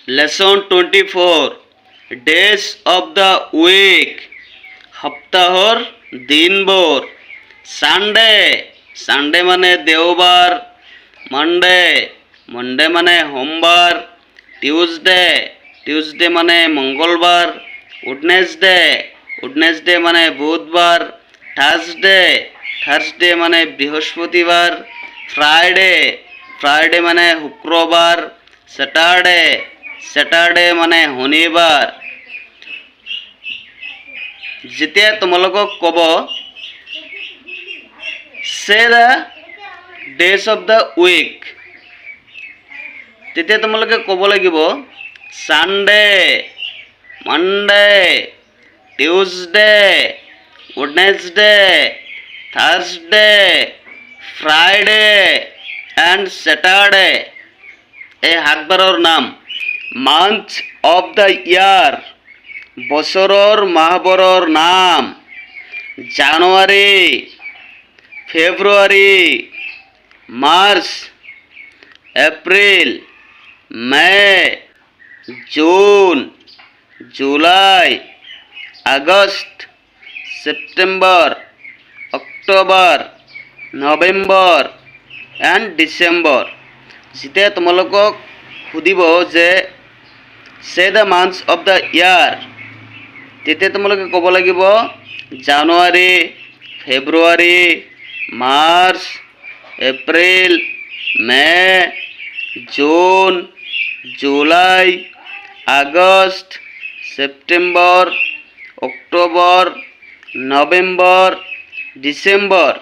Lesson 24 Days of the week সপ্তাহর দিনভর Sunday Sunday মানে দেওবার মানডে মনডে মানে সোমবার টিউজডে টিউজডে মানে মঙ্গলবার ওয়েডনেসডে ওয়েডনেসডে মানে বুধবার থার্সডে থার্সডে মানে বৃহস্পতিবার ফ্রাইডে ফ্রাইডে মানে শুক্রবার স্যাটারডে স্যাটাৰডে মানে শনিবাৰ। যেতিয়া তোমালোকক ক'ব সে the days of the week, তেতিয়া তোমালোকে ক'ব লাগিব Sunday, Monday, Tuesday, Wednesday, Thursday, Friday and Saturday. এই সাতবাৰৰ নাম। মান্থ অফ দ্য ইয়াৰ, বছৰৰ মাহবোৰৰ নাম। জানুৱাৰী, ফেব্ৰুৱাৰী, March, April, May', June, July, August, September, October, November and December. যেতিয়া তোমালোকক সুধিব যে সে the months of the year, তেতিয়া তোমালোকে ক'ব লাগিব জানুৱাৰী, ফেব্ৰুৱাৰী, মাৰ্চ, এপ্ৰিল, মে', জুন, জুলাই, আগষ্ট, ছেপ্টেম্বৰ, অক্টোবৰ, নৱেম্বৰ, ডিচেম্বৰ।